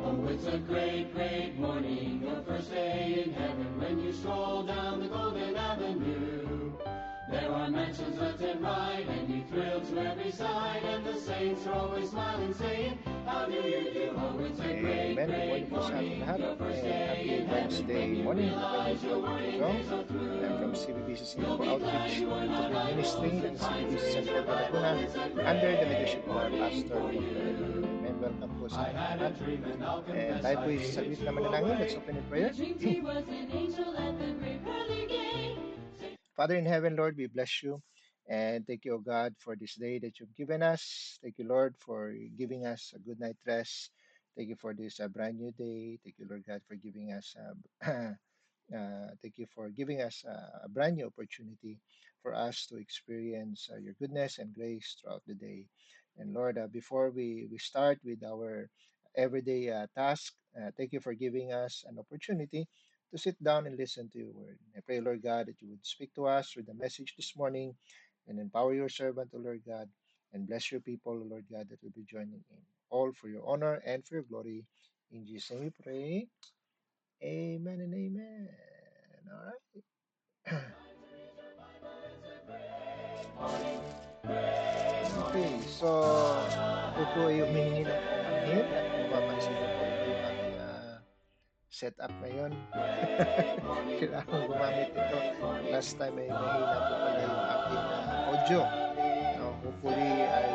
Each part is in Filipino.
Oh, it's a great, great morning, your first day in heaven, when you stroll down the golden avenue. There are mansions left and right, and you thrill to every side, and the saints are always smiling, saying, how do you do? Oh, it's a great, Amen. Good great morning po sa ating morning, lahat. your first And day happy in heaven, Wednesday when you morning. Ako po realize si your Brother worrying Jong. days are I'm from through. CBBC You'll Singapore be glad Outreach you were not Integrated like Ministry those ng who tried to CBBC read your Central Bible. Laguna It's a under the great leadership of our morning Pastor for Dr. Edwin. you. Amen. Welcome po I sa ating had a lahat. dream and I'll And confess tayo I po gave sa it gitna you manalangin. Let's away. open in You prayer. dreamed he was an angel at the great pearly gate. Father in heaven, Lord, we bless you. And thank you, O God, for this day that you've given us. Thank you, Lord, for giving us a good night rest. Thank you for this brand new day. Thank you, Lord God, for giving us thank you for giving us a brand new opportunity for us to experience your goodness and grace throughout the day. And Lord, before we start with our everyday task, thank you for giving us an opportunity to sit down and listen to your word. I pray, Lord God, that you would speak to us through the message this morning and empower your servant, O Lord God, and bless your people, O Lord God, that will be joining in. All for your honor and for your glory. In Jesus' name we pray. Amen and amen. All right. Okay, so ako po ay humihingi ng paumanhin at kung mapapansin niyo po ito yung aking setup ngayon. Kailangan gumamit ito. Last time ay mahina po pala yung aking audio. Hopefully ay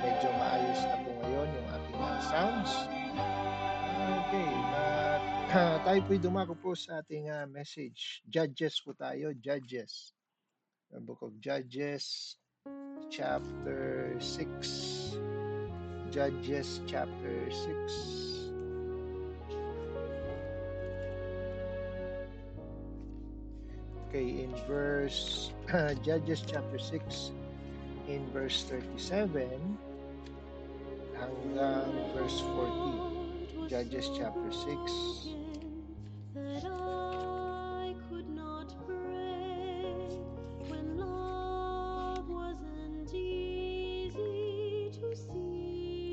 medyo maayos na po ngayon yung aking sounds. Okay, tayo po'y dumako po sa ating message. Judges po tayo, Judges. The book of Judges, chapter 6. Judges, chapter 6. Okay, in verse, Judges, chapter 6, in verse 37 hanggang verse 40. Judges, chapter 6. That I could not pray when love wasn't easy to see.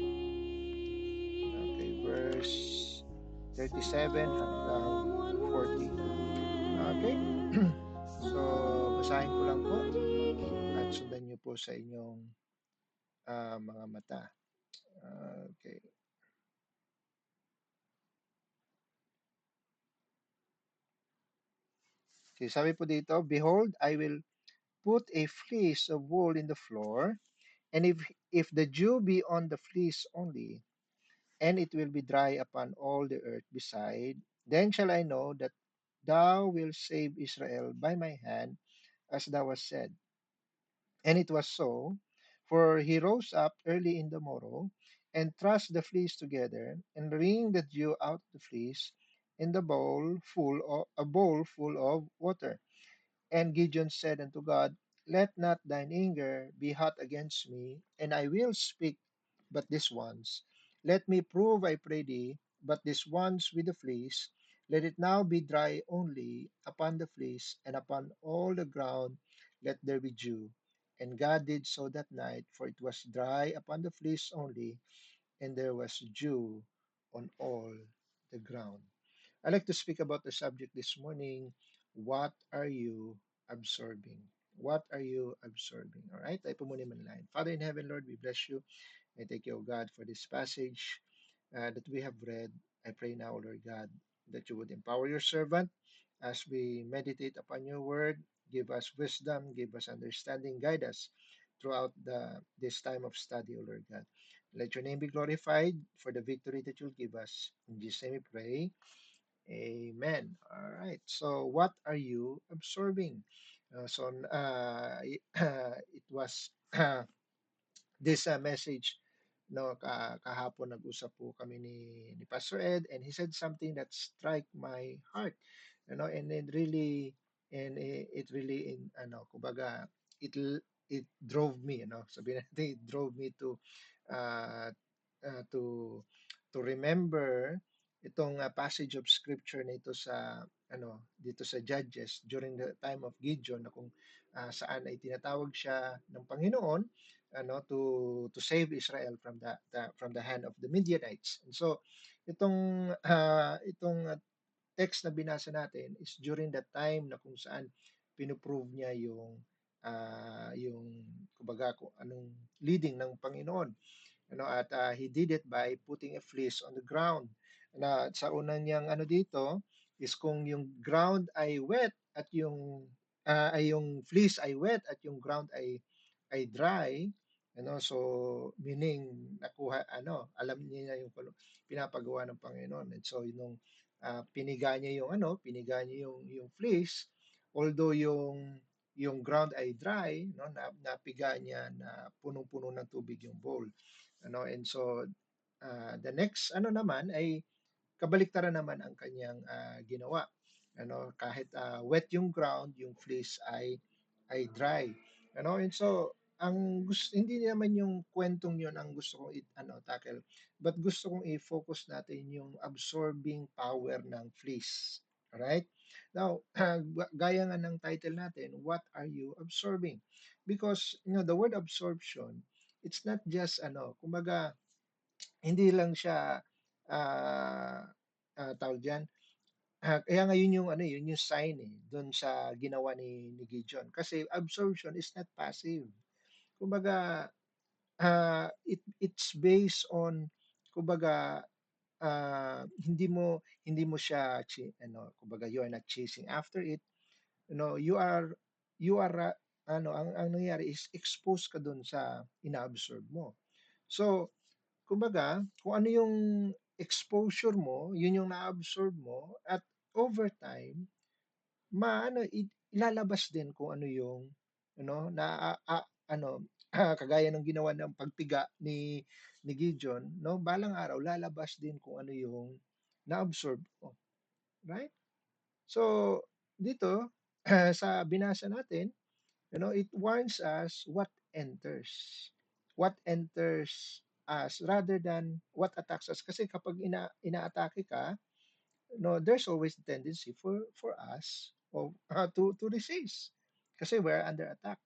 Okay, verse 37 hanggang 40. Okay. So, basahin ko lang po at sundan niyo po sa inyong mga mata. Okay. Okay, sabi po dito, behold, I will put a fleece of wool in the floor, and if the dew be on the fleece only, and it will be dry upon all the earth beside, then shall I know that thou wilt save Israel by my hand, as thou hast said. And it was so, for he rose up early in the morrow, and thrust the fleece together, and wring the dew out of the fleece in the bowl full of a bowl full of water. And Gideon said unto God, let not thine anger be hot against me, and I will speak but this once. Let me prove, I pray thee, but this once with the fleece. Let it now be dry only upon the fleece, and upon all the ground let there be dew. And God did so that night, for it was dry upon the fleece only, and there was dew on all the ground. I'd like to speak about the subject this morning. What are you absorbing? What are you absorbing? All right, tayo po muna manalangin. Father in heaven, Lord, we bless you. I thank you, O God, for this passage that we have read. I pray now, Lord God, that you would empower your servant as we meditate upon your word. Give us wisdom, give us understanding, guide us throughout this time of study, O Lord God. Let your name be glorified for the victory that you'll give us. In Jesus' name we pray. Amen. All right. So, what are you absorbing? It was this message. No, kahapon nag-usap po kami ni Pastor Ed, and he said something that strike my heart. And it really kumbaga, it drove me. Sabihin natin, it drove me uh, to remember itong passage of scripture nito sa dito sa Judges during the time of Gideon, na kung saan ay tinatawag siya ng Panginoon ano to save Israel from the hand of the Midianites. And so itong text na binasa natin is during that time na kung saan pinoprove niya yung kumbaga kung anong leading ng Panginoon. At he did it by putting a fleece on the ground. Na sa una niyang ano dito is kung yung ground ay wet at yung fleece ay wet at yung ground ay dry, so meaning nakuha alam niya yung pinapagawa ng Panginoon. And so piniga niya yung fleece, although yung ground ay dry, no, napiga niya na punong-puno ng tubig yung bowl. And so the next naman ay kabaliktaran naman ang kanyang ginawa. Kahit wet yung ground, yung fleece ay dry. And so hindi naman yung kwentong yun ang gusto kong tackle, but gusto kong i-focus natin yung absorbing power ng fleece. Alright? Now, gaya nga ng title natin, what are you absorbing? Because the word absorption, it's not just kumbaga hindi lang siya tawag diyan, kaya nga yun yung sign doon sa ginawa ni Gideon. Kasi absorption is not passive. Kumbaga it's based on kumbaga hindi mo siya kumbaga you are not chasing after it. You are ang nangyayari is exposed ka doon sa inaabsorb mo. So kumbaga, kung ano yung exposure mo, yun yung na-absorb mo at over time, ilalabas din kung ano yung na kagaya ng ginawa ng pagpiga ni Gideon, no? Balang araw lalabas din kung ano yung na-absorb mo, right? So dito sa binasa natin, it warns us what enters us rather than what attacks us. Kasi kapag inaatake ka, there's always the tendency for us to resist. Kasi we're under attack.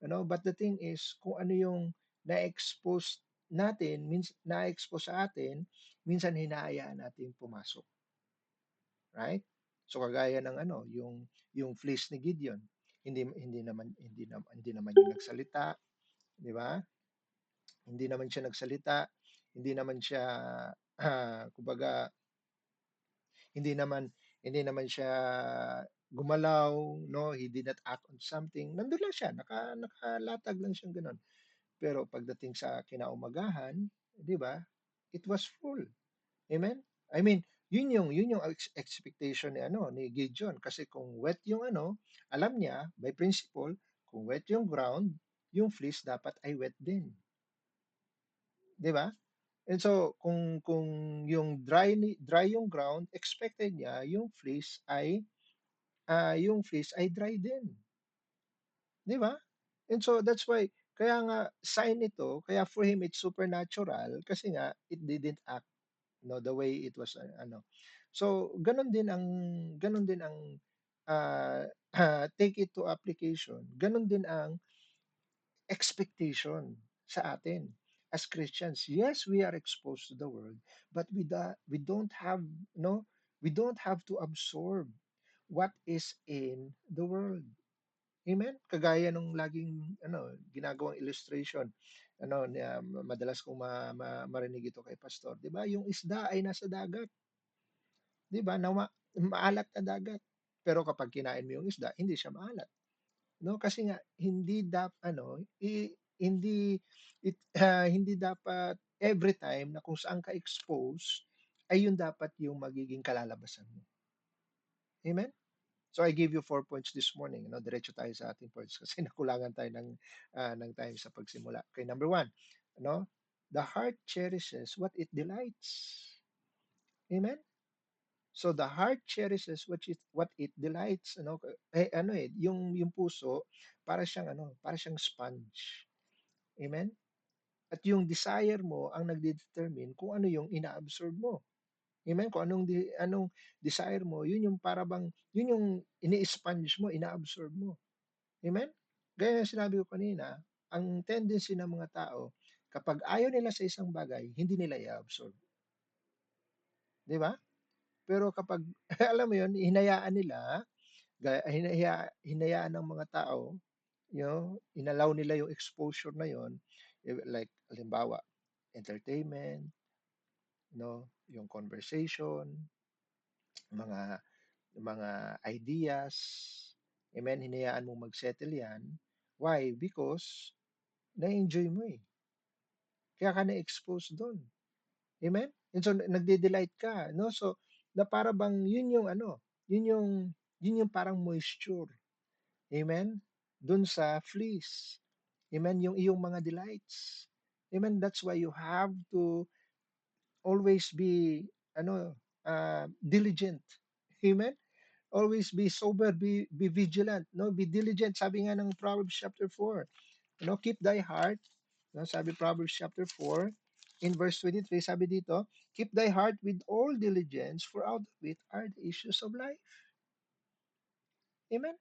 But the thing is, kung ano yung na-expose na-expose sa atin, minsan hinahayaan natin pumasok. Right? So kagaya ng yung fleece ni Gideon, hindi naman yung nagsalita, di ba? Hindi naman siya nagsalita, hindi naman siya kumbaga hindi naman siya gumalaw, no? He did not act on something. Nandun lang siya, nakalatag lang siyang gano'n. Pero pagdating sa kinaumagahan, 'di ba? It was full. Amen? I mean, yun yung expectation ni Gideon kasi kung wet yung alam niya by principle, kung wet yung ground, yung fleece dapat ay wet din, 'di ba? And so kung yung dry yung ground, expected niya yung fleece ay dry din, 'di ba? And so that's why kaya nga sign ito, kaya for him it's supernatural kasi nga it didn't act the way it was So ganun din ang uh, take it to application. Ganun din ang expectation sa atin as Christians. Yes, we are exposed to the world, but we don't have no we don't have to absorb what is in the world. Amen. Kagaya nung laging ginagawang illustration madalas kong marinig ito kay pastor, 'di ba? Yung isda ay nasa dagat, 'di ba? Maalat na dagat. Pero kapag kinain mo yung isda, hindi siya maalat. No, kasi nga hindi hindi dapat every time na kung saan ka expose ay yun dapat yung magiging kalalabasan mo. Amen? So I gave you 4 points this morning. Diretso tayo sa ating points kasi nakulangan tayo ng time sa pagsimula. Okay, number one, the heart cherishes what it delights. Amen? So the heart cherishes what it delights, yung puso para siyang sponge. Amen? At yung desire mo ang nagde-determine kung ano yung ina-absorb mo. Amen? Kung anong desire mo, yun yung para bang yun yung ini-sponge mo, ina-absorb mo. Amen? Gaya ng sinabi ko kanina, ang tendency ng mga tao, kapag ayaw nila sa isang bagay, hindi nila i-absorb, 'di ba? Pero kapag alam mo 'yun, hinayaan nila, hinayaan ng mga tao, inallow nila yung exposure na 'yun, like halimbawa, entertainment, yung conversation, mga mga ideas, amen, hinayaan mong mag-settle 'yan. Why? Because na-enjoy mo, eh, kaya ka na-expose dun, amen? And so nagde-delight ka, 'no? So, na para bang yun yung ano, yun yung yun yung parang moisture, amen, dun sa fleece, amen, yung iyong mga delights. Amen, that's why you have to always be ano, diligent, amen? Always be sober, be vigilant, no? Be diligent, sabi nga ng Proverbs chapter 4. Keep thy heart, no? Sabi Proverbs chapter 4 in verse 23, sabi dito, keep thy heart with all diligence, for out of it are the issues of life. Amen?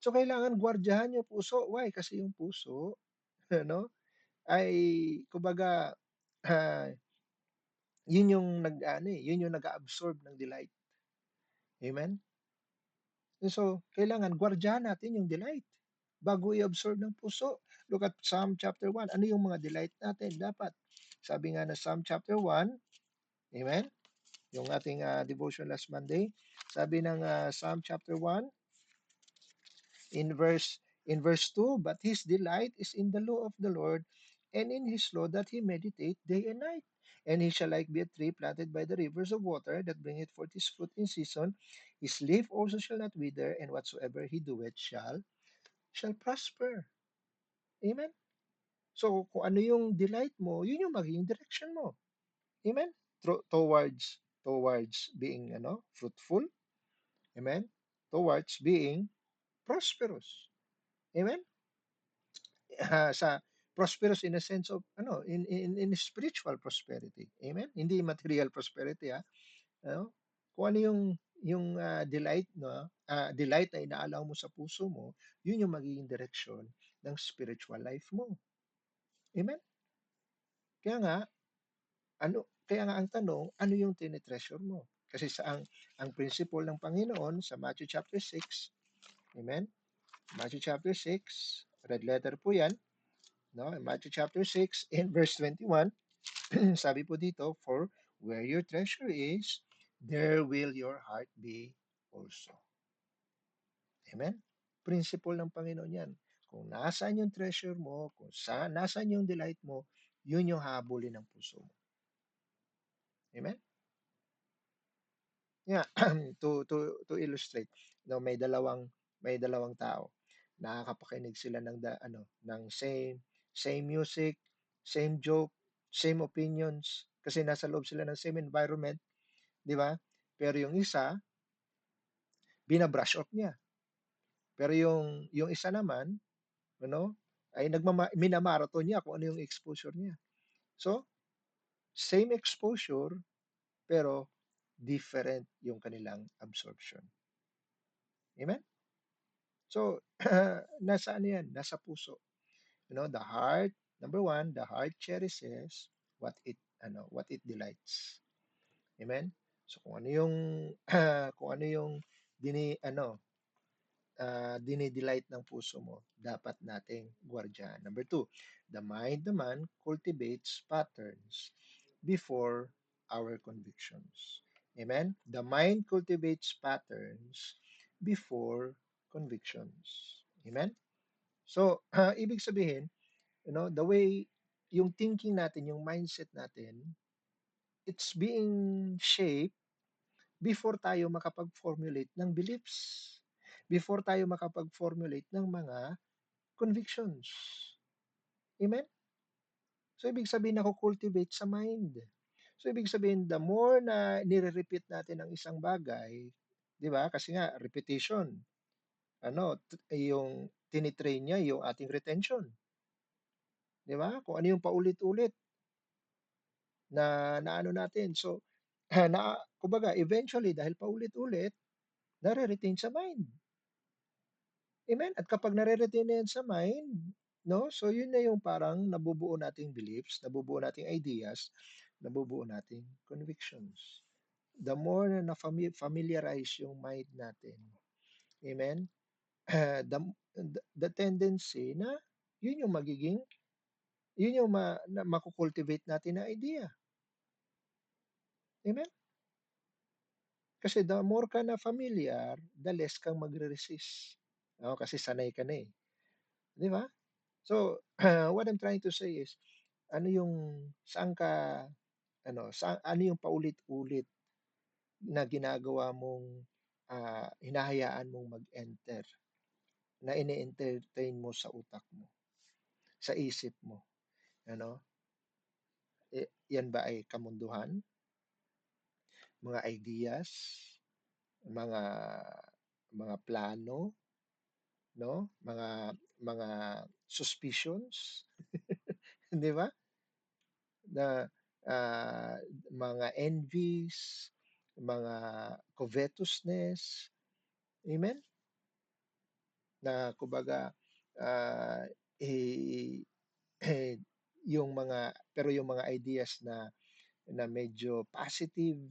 So kailangan gwardiyahan yung puso. Why? Kasi yung puso, ano, ay kumbaga, ah, yun yung yun yung nag-absorb ng delight. Amen? And so, kailangan gwardiyahan natin yung delight bago i-absorb ng puso. Look at Psalm chapter 1. Ano yung mga delight natin dapat? Sabi nga na Psalm chapter 1, amen? Yung ating devotion last Monday. Sabi ng Psalm chapter 1 in verse 2, but his delight is in the law of the Lord, and in his law that he meditate day and night. And he shall like be a tree planted by the rivers of water that bringeth forth his fruit in season. His leaf also shall not wither, and whatsoever he doeth shall prosper. Amen? So, kung ano yung delight mo, yun yung magiging direction mo. Amen? Towards being fruitful. Amen? Towards being prosperous. Amen? Sa prosperous in a sense of in spiritual prosperity. Amen? Hindi material prosperity, ano? Kung ano yung delight, no? Delight na inaalaw mo sa puso mo, yun yung magiging direction ng spiritual life mo. Amen? Kaya nga, kaya nga ang tanong, ano yung tinitreasure mo? Kasi ang principle ng Panginoon sa Matthew chapter 6, amen? Matthew chapter 6, red letter po 'yan, no? Matthew chapter 6 in verse 21, sabi po dito, for where your treasure is, there will your heart be also. Amen? Principle ng Panginoon 'yan. Kung nasaan yung treasure mo, kung nasaan yung delight mo, yun yung habulin ng puso mo. Amen? Yeah, to illustrate, may dalawang tao. Nakakapakinig sila ng same music, same joke, same opinions kasi nasa loob sila ng same environment, 'di ba? Pero yung isa, bina-brush off niya. Pero yung isa naman, ay minamarathon niya kung ano yung exposure niya. So, same exposure pero different yung kanilang absorption. Amen? So, nasa ano yan? Nasa puso. The heart, number one, the heart cherishes what it delights. Amen? So, kung ano yung, kung ano yung dinidelight ng puso mo, dapat nating gwardiyahan. Number two, the mind naman cultivates patterns before our convictions. Amen? The mind cultivates patterns before convictions. Amen? So, ibig sabihin, the way yung thinking natin, yung mindset natin, it's being shaped before tayo makapag-formulate ng beliefs, before tayo makapag-formulate ng mga convictions. Amen? So, ibig sabihin nako-cultivate sa mind. So, ibig sabihin, the more na nire-repeat natin ang isang bagay, di ba? Kasi nga, repetition, yung tinitrain niya yung ating retention. Di ba? Kung ano yung paulit-ulit na ano natin. So, kumbaga, eventually, dahil paulit-ulit, nare-retain sa mind. Amen? At kapag nare-retain na yan sa mind, no? So yun na yung parang nabubuo nating beliefs, nabubuo nating ideas, nabubuo nating convictions. The more na familiarize yung mind natin, amen? The tendency na yun yung magiging, yun yung makukultivate natin na idea. Amen? Kasi the more ka na familiar, the less kang magre-resist. No? Kasi sanay ka na eh. Di ba? So, what I'm trying to say is, ano yung, saan ka, ano yung paulit-ulit na ginagawa mong, hinahayaan mong mag-enter, na ini-entertain mo sa utak mo, sa isip mo, ano? Yan ba ay kamunduhan, mga ideas, mga plano, no? Mga suspicions, 'di ba? Na mga envies, mga covetousness, amen? Na kumbaga ah, eh, yung mga yung mga ideas na medyo positive,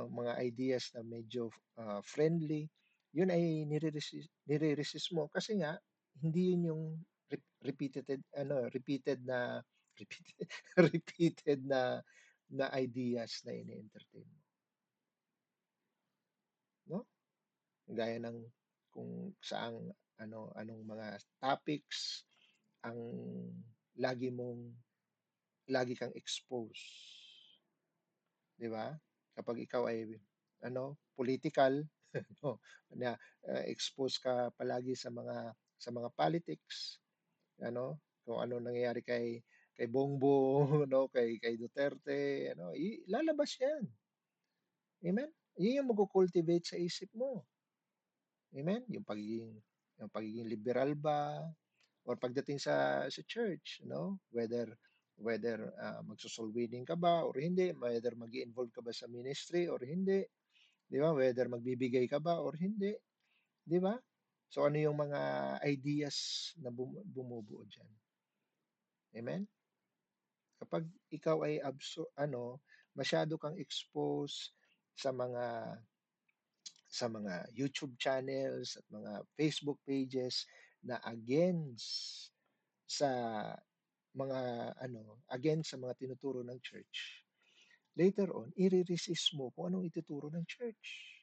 mga ideas na medyo friendly, yun ay nire-resist mo kasi nga hindi yun yung repeated na repeated, repeated na ideas na ini-entertain mo, no? Gaya ng kung saang anong mga topics ang lagi mong lagi kang expose, 'di ba? Kapag ikaw ay political, no, na expose ka palagi sa mga politics, kung ano nangyayari kay Bongbong, no, kay Duterte, lalabas 'yan. Amen? 'Yun yung magko-cultivate sa isip mo. Amen? Yung pagiging liberal ba or pagdating sa church, whether magso-soul winning ka ba or hindi, whether mag-involve ka ba sa ministry or hindi, 'di ba? Whether magbibigay ka ba or hindi, 'di ba? So ano yung mga ideas na bumubuo diyan? Amen? Kapag ikaw ay masyado kang expose sa mga YouTube channels at mga Facebook pages na sa against sa mga tinuturo ng church. Later on, i-resist mo kung anong ituturo ng church.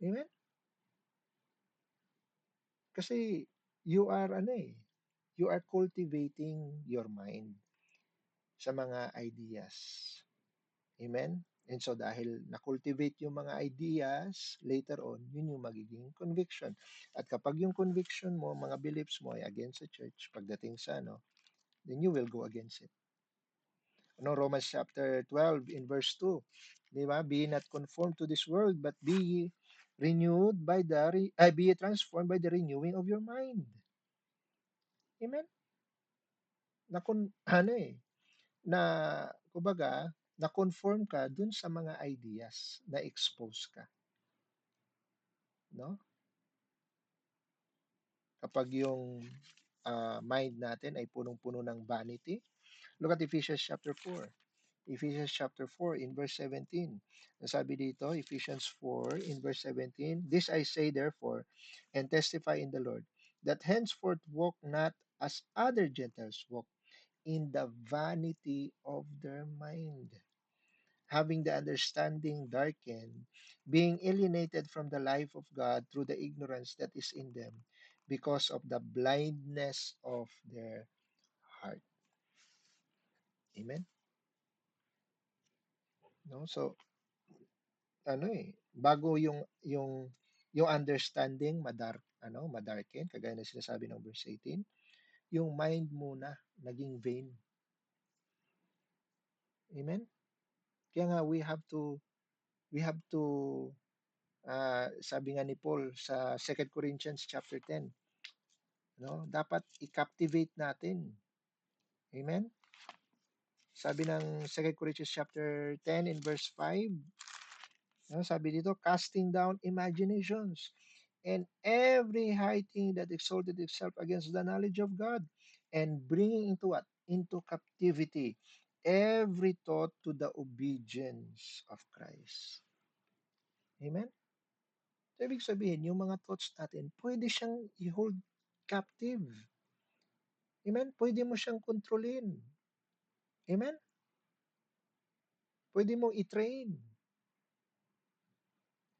Amen? Kasi you are cultivating your mind sa mga ideas. Amen? And so dahil na-cultivate yung mga ideas, later on, yun yung magiging conviction. At kapag yung conviction mo, mga beliefs mo ay against the church, pagdating sa then you will go against it. Romans chapter 12 in verse 2. Di ba? Be not conformed to this world, but be ye renewed by be ye transformed by the renewing of your mind. Amen? Na na kumbaga, na-conform ka dun sa mga ideas na expose ka, no? Kapag yung mind natin ay punong-puno ng vanity. Look at Ephesians chapter 4. Ephesians chapter 4 in verse 17. Sabi dito, Ephesians 4 in verse 17, this I say therefore, and testify in the Lord, that henceforth walk not as other Gentiles walk, in the vanity of their mind, having the understanding darkened, being alienated from the life of God through the ignorance that is in them, because of the blindness of their heart. Amen? No? So, bago yung understanding madarken, kagaya na sinasabi ng verse 18, yung mind muna naging vain. Amen? Kaya nga we have to sabi nga ni Paul sa 2 Corinthians chapter 10, dapat i-captivate natin. Amen? Sabi ng 2 Corinthians chapter 10 in verse 5, sabi dito, casting down imaginations and every high thing that exalted itself against the knowledge of God, and bringing into what? Into captivity every thought to the obedience of Christ. Amen? So, ibig sabihin, yung mga thoughts natin, pwede siyang i-hold captive. Amen? Pwede mo siyang kontrolin. Amen? Pwede mo i-train.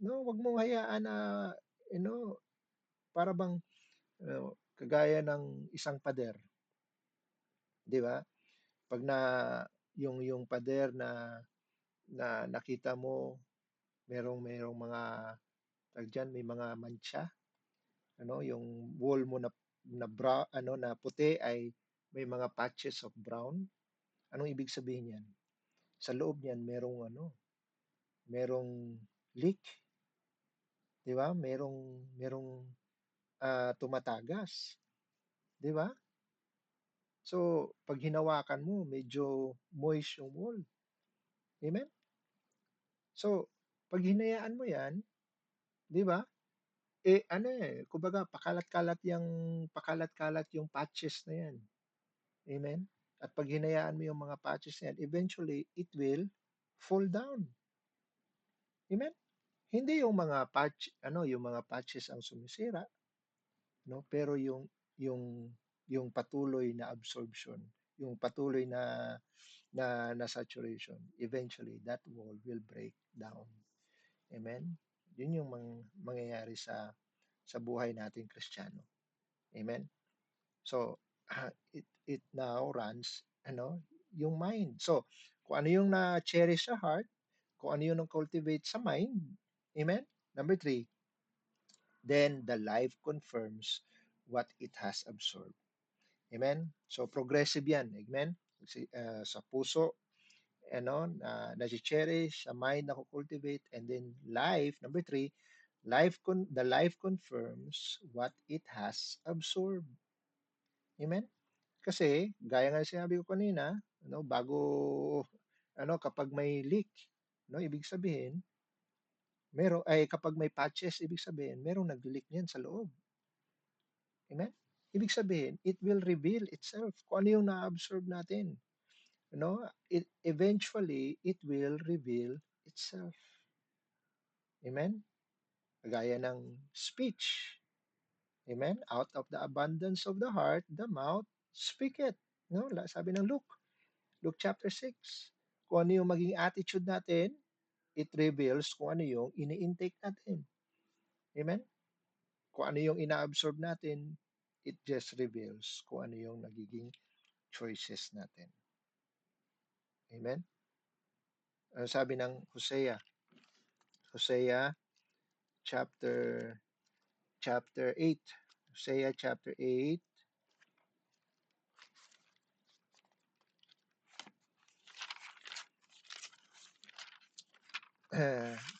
No, wag mong hayaan na, you know, para bang kagaya ng isang pader, 'di ba? Pag na yung pader na nakita mo merong mga tawag diyan, may mga mancha, ano, yung wall mo na puti ay may mga patches of brown. Anong ibig sabihin niyan? Sa loob niyan merong leak, 'di ba? Merong tumatagas, 'di ba? So, pag hinawakan mo, medyo moist yung wall. Amen? So, pag hinayaan mo yan, di ba? Ano kumbaga, pakalat-kalat yung patches na yan. Amen? At pag hinayaan mo yung mga patches na yan, eventually, it will fall down. Amen? Hindi yung yung mga patches ang sumisira, no? Pero yung patuloy na absorption, yung patuloy na saturation, eventually that wall will break down. Amen? Yun yung mangyayari sa buhay nating Kristiyano. Amen? So, it now runs, yung mind. So, kung ano yung na-cherish sa heart, kung ano yung na-cultivate sa mind, amen? Number three, then the life confirms what it has absorbed. Amen? So, progressive yan. Amen? Sa puso, na-cherish, sa mind na cultivate, and then life, number three, the life confirms what it has absorbed. Amen? Kasi, gaya nga sinabi ko kanina, bago, kapag may leak, ibig sabihin, kapag may patches, ibig sabihin, merong nag-leak niyan sa loob. Amen? Ibig sabihin, it will reveal itself kung ano yung na-absorb natin. Eventually, it will reveal itself. Amen? Gaya ng speech. Amen? Out of the abundance of the heart, the mouth speaketh. No? Sabi ng Luke chapter 6. Kung ano yung maging attitude natin, it reveals kung ano yung ini-intake natin. Amen? Kung ano yung ina-absorb natin, it just reveals kung ano yung nagiging choices natin. Amen? Ano sabi ng Hosea? Hosea chapter 8. Hosea chapter 8.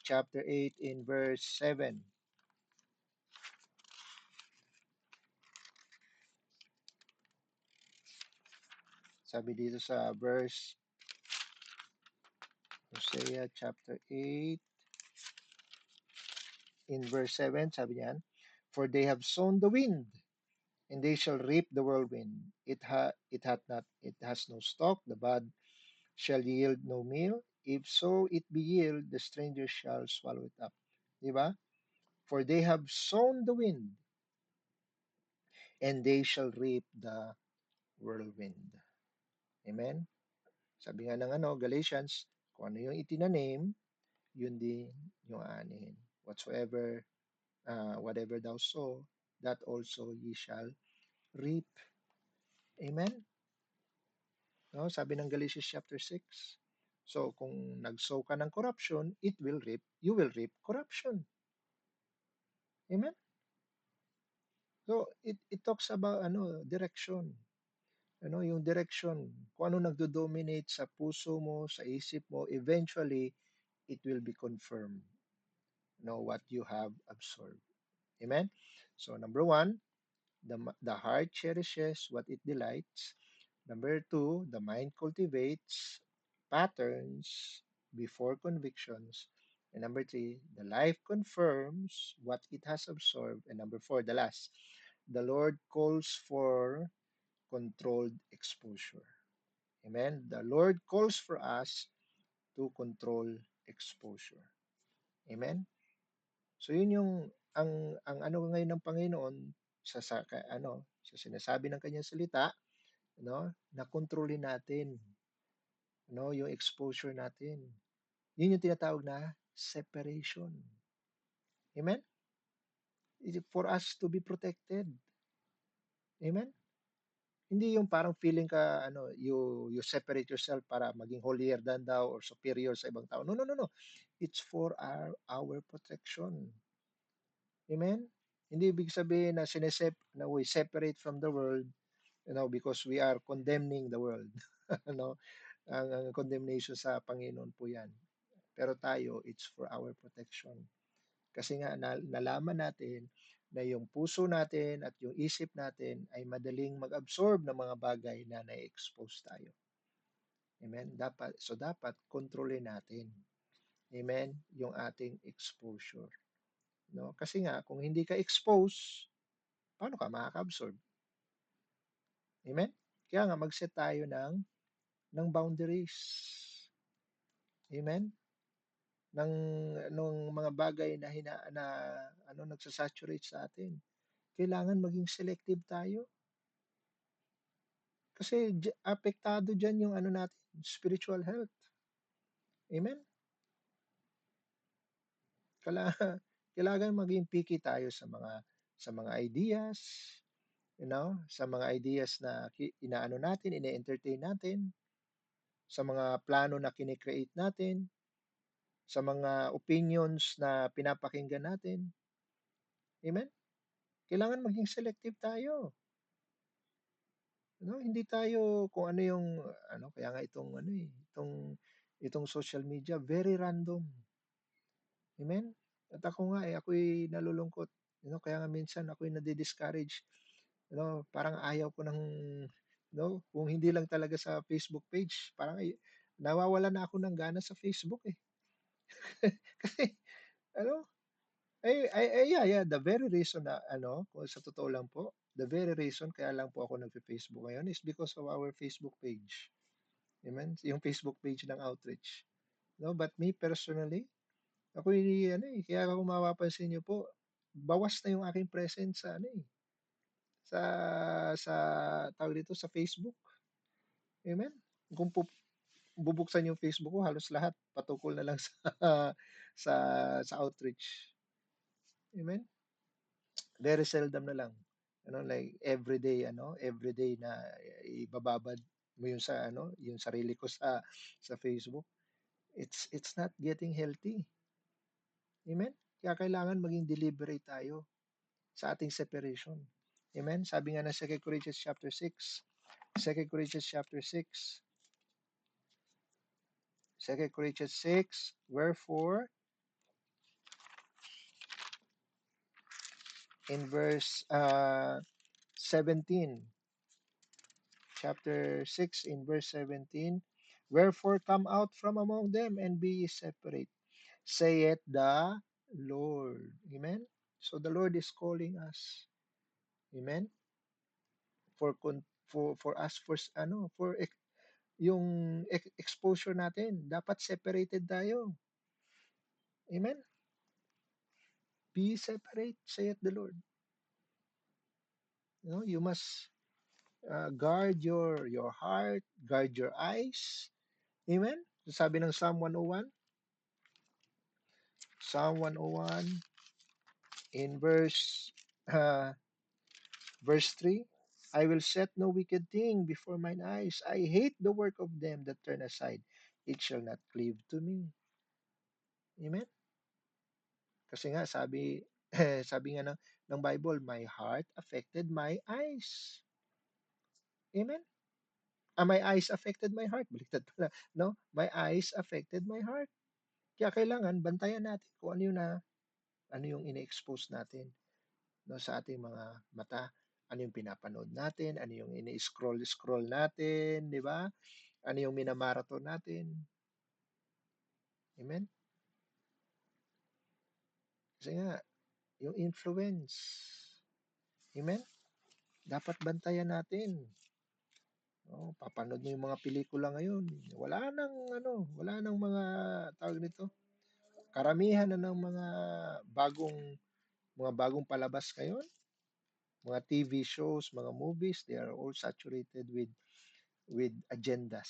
Chapter 8 in verse 7. Sabi dito sa verse Hosea chapter 8 in verse 7, sabi niyan, for they have sown the wind, and they shall reap the whirlwind. It has no stalk, the bud shall yield no meal. If so it be yield, the stranger shall swallow it up. Diba? For they have sown the wind, and they shall reap the whirlwind. Amen? Sabi nga ng Galatians, kung ano yung itinanim, yun din yung aanihin. Whatever thou sow, that also ye shall reap. Amen? No, sabi ng Galatians chapter 6. So, kung nag-sow ka ng corruption, you will reap corruption. Amen? So, it talks about direction. Yung direction. Kung ano nagdo-dominate sa puso mo, sa isip mo, eventually, it will be confirmed. What you have absorbed. Amen? So, number one, the heart cherishes what it delights. Number two, the mind cultivates patterns before convictions. And number three, the life confirms what it has absorbed. And number four, the last, the Lord calls for controlled exposure. Amen. The Lord calls for us to control exposure. Amen. So yun yung ang ano ngayon ng Panginoon sa sinasabi ng kanyang salita, no, na kontrolin natin, no, yung exposure natin. Yun yung tinatawag na separation. Amen? For us to be protected. Amen? Hindi yung parang feeling ka you separate yourself para maging holier than thou or superior sa ibang tao. No, no, no, no. It's for our protection. Amen? Hindi ibig sabihin na na we separate from the world, because we are condemning the world. ano, ang condemnation sa Panginoon po 'yan. Pero tayo, it's for our protection. Kasi nga nalaman natin na yung puso natin at yung isip natin ay madaling mag-absorb ng mga bagay na na-expose tayo. Amen? Dapat kontrolin natin. Amen? Yung ating exposure. No? Kasi nga, kung hindi ka expose, paano ka makaka-absorb? Amen? Kaya nga, mag-set tayo ng boundaries. Amen? Ng mga bagay na nagsasaturate sa atin. Kailangan maging selective tayo. Kasi apektado diyan yung natin, spiritual health. Amen? Kailangan, kailangan maging picky tayo sa mga ideas, sa mga ideas na inaano natin, ine-entertain natin, sa mga plano na kine-create natin, sa mga opinions na pinapakinggan natin. Amen? Kailangan maging selective tayo. Hindi tayo kung ano yung kaya nga itong social media very random. Amen? At ako nga ako'y nalulungkot. Kaya nga minsan ako'y nade-discourage. Parang ayaw ko ng kung hindi lang talaga sa Facebook page, parang nawawala na ako ng gana sa Facebook eh. Kasi ano, yeah, the very reason na kung sa totoo lang po, the very reason kaya lang po ako nagfe-Facebook ngayon is because of our Facebook page. Amen? Yung Facebook page ng outreach. But me personally, ako'y kaya kung mapapansin niyo po, bawas na yung aking presence sa sa tawag dito sa Facebook. Amen? Kung bubuksan yung Facebook ko, halos lahat patungkol na lang sa sa outreach. Amen? Very seldom na lang. Like everyday na ibababad mo yung yung sarili ko sa Facebook. It's not getting healthy. Amen? Kaya kailangan maging deliberate tayo sa ating separation. Amen? Sabi nga ng 2 Corinthians chapter 6, 2 Corinthians chapter 6, 2 Corinthians 6, wherefore, in verse 17, chapter 6, in verse 17, wherefore come out from among them and be ye separate, saith the Lord. Amen? So the Lord is calling us. Amen? For us for yung exposure natin, dapat separated tayo. Amen? Be separate, saith the Lord. You must guard your heart, guard your eyes. Amen? Sabi ng Psalm 101, Psalm 101 in verse 3, I will set no wicked thing before mine eyes. I hate the work of them that turn aside. It shall not cleave to me. Amen? Kasi nga sabi nga ng Bible, my heart affected my eyes. Amen? My eyes affected my heart. Baliktad pala. No? My eyes affected my heart. Kaya kailangan bantayan natin kung ano yung ine-expose natin sa ating mga mata. Ano yung pinapanood natin, ano yung ini-scroll natin, di ba? Ano yung minamarathon natin. Amen? Kasi nga, yung influence. Amen? Dapat bantayan natin. Oh, papanood mo yung mga pelikula ngayon. Wala nang mga tawag nito. Karamihan na ng mga bagong palabas ngayon, mga TV shows, mga movies, they are all saturated with agendas.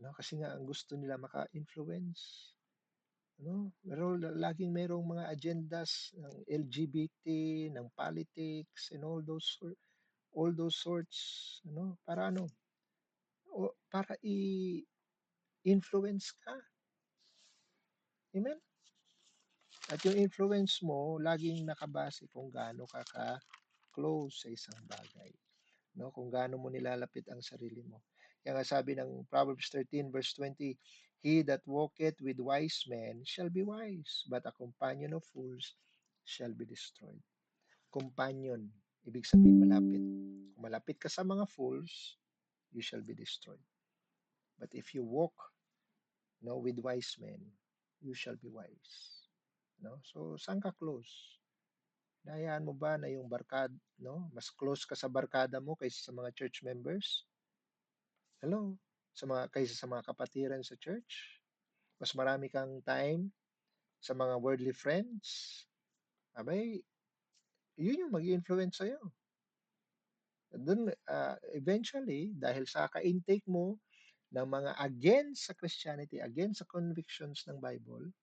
No? Kasi nga ang gusto nila maka-influence. No? Pero laging mayroong mga agendas ng LGBT, ng politics, and all those sorts, para para i-influence ka. Amen? At yung influence mo, laging nakabase kung gaano ka ka-close sa isang bagay. No? Kung gaano mo nilalapit ang sarili mo. Kaya nga sabi ng Proverbs 13 verse 20, He that walketh with wise men shall be wise, but a companion of fools shall be destroyed. Companion, ibig sabihin malapit. Kung malapit ka sa mga fools, you shall be destroyed. But if you walk, with wise men, you shall be wise. No? So, saan ka close? Nahayaan mo ba na yung mas close ka sa barkada mo kaysa sa mga church members? Hello? Kaysa sa mga kapatiran sa church? Mas marami kang time sa mga worldly friends? Abay, yun yung mag-influence sa'yo. Doon, eventually, dahil sa ka-intake mo ng mga against sa Christianity, against sa convictions ng Bible,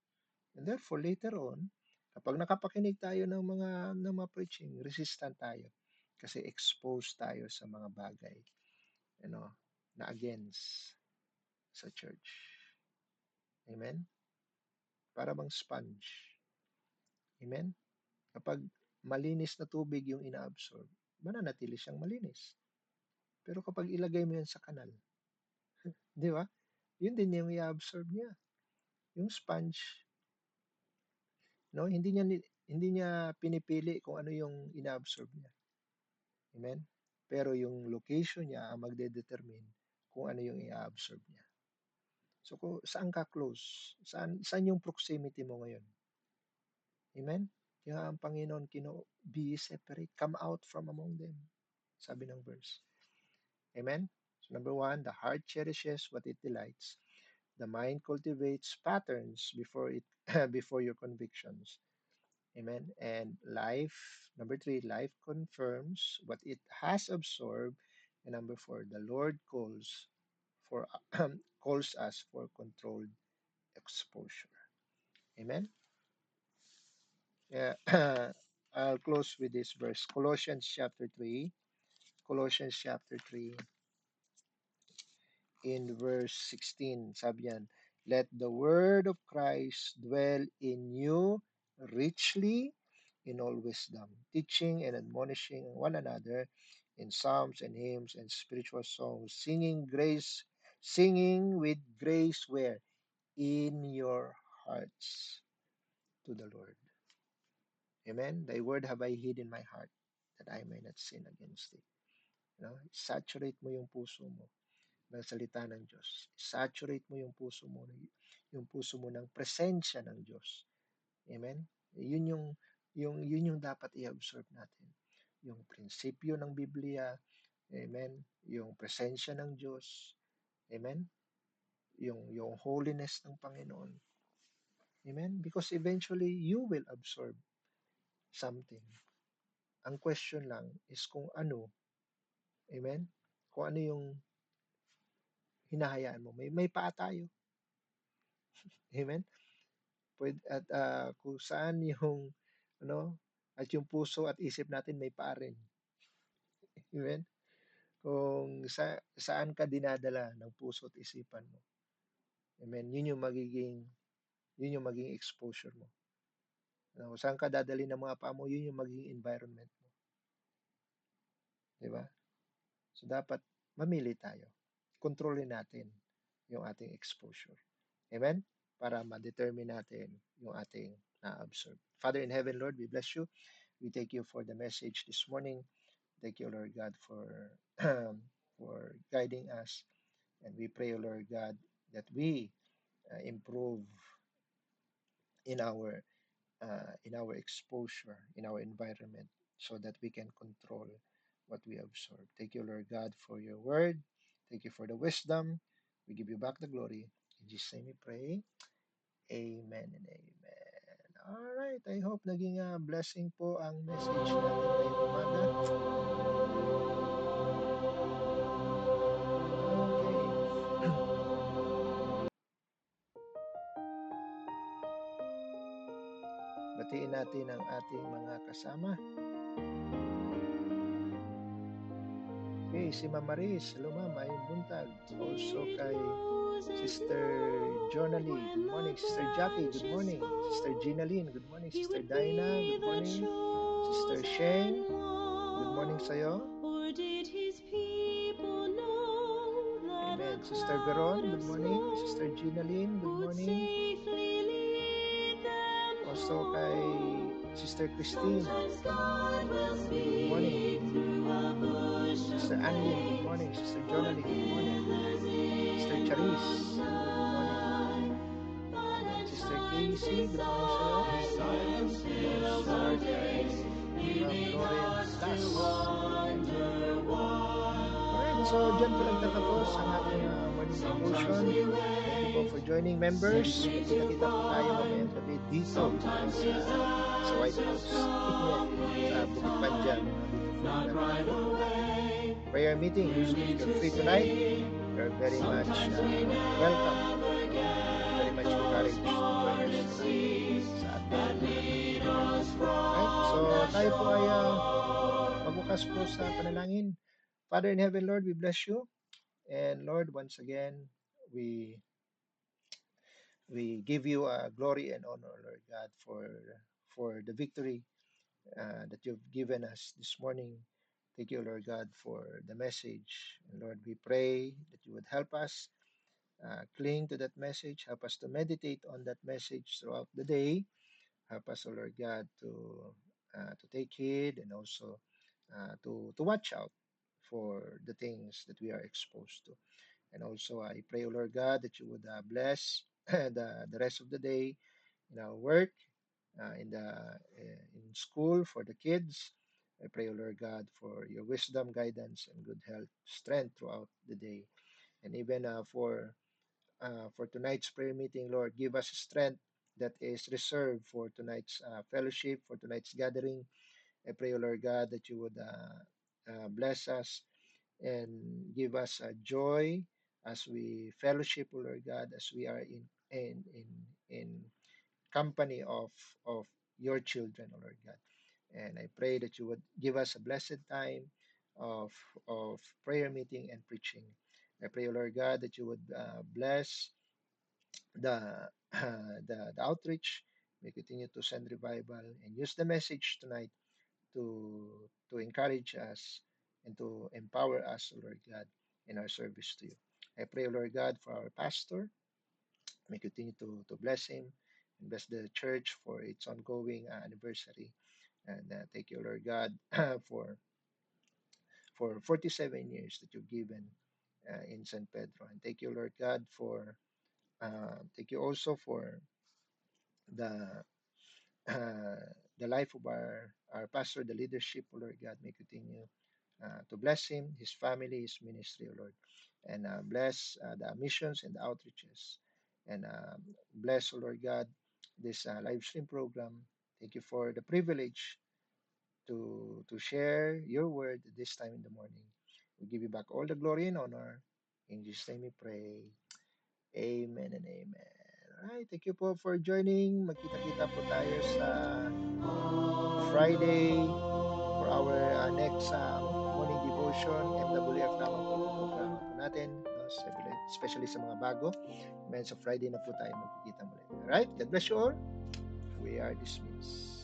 and therefore, later on, kapag nakapakinig tayo ng mga preaching, resistant tayo. Kasi exposed tayo sa mga bagay, you know, na against sa church. Amen? Para bang sponge. Amen? Kapag malinis na tubig yung inaabsorb, mananatili siyang malinis. Pero kapag ilagay mo yan sa kanal, di ba? Yun din yung i-absorb niya. Yung sponge, no? Hindi niya pinipili kung ano yung inaabsorb niya. Amen? Pero yung location niya ang magde-determine kung ano yung i-absorb niya. So, saan ka close? Saan yung proximity mo ngayon? Amen? Kaya ang Panginoon be separate, come out from among them. Sabi ng verse. Amen? So number one, the heart cherishes what it delights. The mind cultivates patterns before it before your convictions. Amen. And number three, life confirms what it has absorbed. And number four, the Lord for calls us for controlled exposure. Amen. Yeah. I'll close with this verse. Colossians chapter 3. Colossians chapter 3 in verse 16. Sabi yan, let the word of Christ dwell in you richly in all wisdom, teaching and admonishing one another in psalms and hymns and spiritual songs, singing with grace where? In your hearts to the Lord. Amen. Thy word have I hid in my heart that I may not sin against thee. Saturate mo yung puso mo ng salita ng Diyos. Saturate mo yung puso mo ng presensya ng Diyos. Amen? Yun yung dapat i-absorb natin. Yung prinsipyo ng Biblia, amen? Yung presensya ng Diyos, amen? Yung holiness ng Panginoon. Amen? Because eventually you will absorb something. Ang question lang is kung ano, amen? Kung ano yung hinahayaan mo. May paa tayo. Amen? Kung saan yung at yung puso at isip natin may paa rin. Amen? Kung saan ka dinadala ng puso at isipan mo. Amen? Yun yung maging exposure mo. Kung saan ka dadali ng mga paa mo, yun yung maging environment mo. Di ba? So dapat mamili tayo. Kontrolin natin yung ating exposure. Amen? Para ma-determine natin yung ating na-absorb. Father in heaven, Lord, we bless you. We thank you for the message this morning. Thank you, Lord God, for guiding us. And we pray, Lord God, that we improve in our in our exposure, in our environment, so that we can control what we absorb. Thank you, Lord God, for your word. Thank you for the wisdom. We give you back the glory. In Jesus' name we pray. Amen and amen. Alright, I hope naging blessing po ang message natin ngayong umaga. Okay. Batiin natin ang ating mga kasama. Okay, si Mama Maris. Hello, Ma'am. Ayun buntag. Also kay Sister Jonalie. Good morning. Sister Jackie. Good morning. Sister Gina Lynn. Good morning. Sister Dinah. Good morning. Sister Shane. Good morning sa'yo. Amen. Sister Veron. Good morning. Sister Gina Lynn. Good morning. Also kay Sister Christine. Good morning. Sister Anlin, good morning. Sister Jonalie, good morning. Sister Charis, good morning. And Sister Casey, good morning sa'yo. Also kay Ma'am Lauren Blas. Alright, so dyan po nagtatapos ang ating morning devotion. Thank you po for joining, members. Kita-kita po tayo mamayang gabi dito sa White House. Sa Bukit Panjang, dito po prayer meeting. So if you're free tonight, you're very much welcome. Very much encouraged to join us tonight sa ating right? So tayo po ay magbukas po sa panalangin. Father in heaven, Lord, we bless you. And Lord, once again, we give you glory and honor, Lord God, for the victory that you've given us this morning. Thank you, Lord God, for the message. And Lord, we pray that you would help us cling to that message, help us to meditate on that message throughout the day. Help us, oh Lord God, to take heed and also to watch out for the things that we are exposed to. And also, I pray, oh Lord God, that you would bless the rest of the day in our work, in school for the kids. I pray, O Lord God, for your wisdom, guidance, and good health, strength throughout the day, and even for tonight's prayer meeting, Lord, give us strength that is reserved for tonight's fellowship, for tonight's gathering. I pray, O Lord God, that you would bless us and give us joy as we fellowship, O Lord God, as we are in company of your children, O Lord God. And I pray that you would give us a blessed time of prayer meeting and preaching. I pray, O Lord God, that you would bless the, the outreach. May continue to send revival and use the message tonight to encourage us and to empower us, O Lord God, in our service to you. I pray, O Lord God, for our pastor. May continue to bless him and bless the church for its ongoing anniversary. And thank you, Lord God, for 47 years that you've given in San Pedro. And thank you, Lord God, for thank you also for the uh, the life of our pastor, the leadership, oh Lord God. May continue to bless him, his family, his ministry, oh Lord, and bless the missions and the outreaches, and bless, oh Lord God, this live stream program. Thank you for the privilege to share your word this time in the morning. We give you back all the glory and honor. In Jesus' name we pray. Amen and amen. Alright, thank you po for joining. Magkita-kita po tayo sa Friday for our next morning devotion. MWF lamang po itong programa po natin, no? Especially sa mga bago. Amen, sa Friday na po tayo magkikita muli. Alright, God bless you all. We are dismissed.